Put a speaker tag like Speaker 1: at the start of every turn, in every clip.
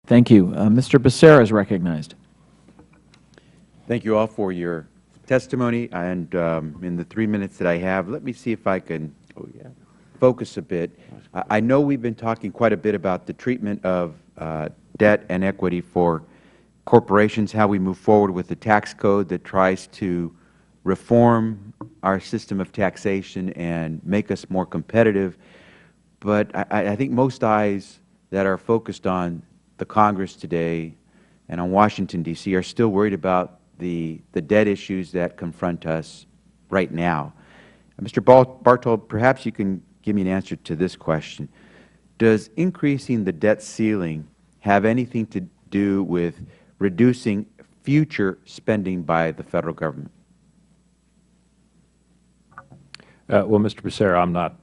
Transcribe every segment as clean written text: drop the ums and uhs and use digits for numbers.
Speaker 1: Thank you. Mr. Becerra is recognized.
Speaker 2: Thank you all for your testimony. And in the 3 minutes that I have, let me see if I can focus a bit. I know we've been talking quite a bit about the treatment of debt and equity for corporations, how we move forward with the tax code that tries to reform our system of taxation and make us more competitive. But I think most eyes that are focused on the Congress today and on Washington, D.C. are still worried about the debt issues that confront us right now. Mr. Bartold, perhaps you can give me an answer to this question. Does increasing the debt ceiling have anything to do with reducing future spending by the Federal Government?
Speaker 3: Well, Mr. Becerra, I'm not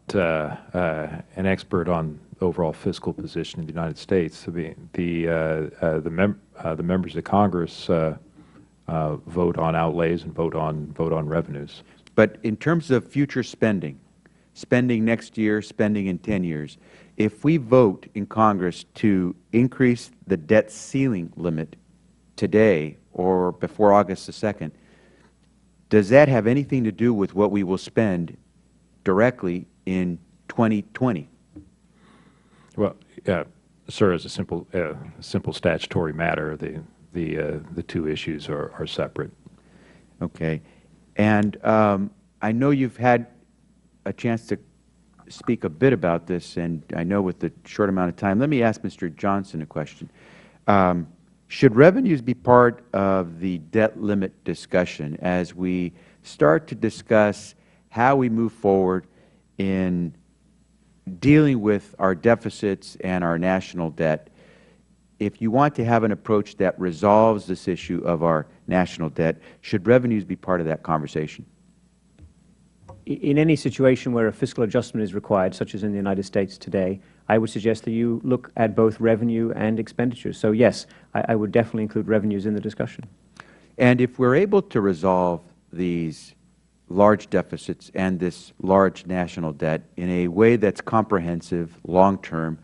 Speaker 3: an expert on the overall fiscal position in the United States. I mean, the members of Congress vote on outlays and vote on revenues.
Speaker 2: But in terms of future spending, spending next year, spending in 10 years, if we vote in Congress to increase the debt ceiling limit today or before August the 2nd, does that have anything to do with what we will spend directly in 2020?
Speaker 3: Well, sir, as a simple statutory matter, the two issues are separate.
Speaker 2: Okay. And I know you've had a chance to speak a bit about this, and I know with the short amount of time. Let me ask Mr. Johnson a question. Should revenues be part of the debt limit discussion as we start to discuss how we move forward in dealing with our deficits and our national debt? If you want to have an approach that resolves this issue of our national debt, should revenues be part of that conversation?
Speaker 4: In any situation where a fiscal adjustment is required, such as in the United States today, I would suggest that you look at both revenue and expenditures. So yes, I would definitely include revenues in the discussion.
Speaker 2: And if we're able to resolve these large deficits and this large national debt in a way that's comprehensive, long-term,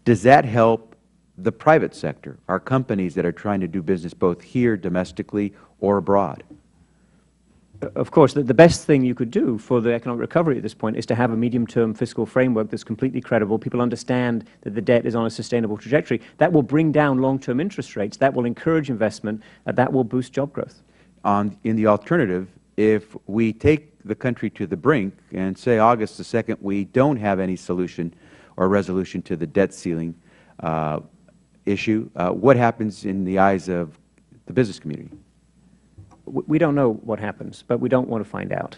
Speaker 2: does that help the private sector, our companies that are trying to do business both here domestically or abroad?
Speaker 4: Of course, the best thing you could do for the economic recovery at this point is to have a medium-term fiscal framework that's completely credible. People understand that the debt is on a sustainable trajectory. That will bring down long-term interest rates. That will encourage investment. That will boost job growth.
Speaker 2: In the alternative, if we take the country to the brink and say August the 2nd we don't have any solution or resolution to the debt ceiling issue, what happens in the eyes of the business community?
Speaker 4: We don't know what happens, but we don't want to find out.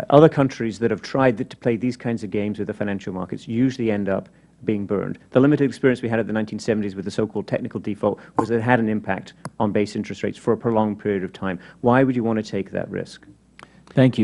Speaker 4: Other countries that have tried to play these kinds of games with the financial markets usually end up being burned. The limited experience we had at the 1970s with the so-called technical default was that it had an impact on base interest rates for a prolonged period of time. Why would you want to take that risk?
Speaker 1: Thank you.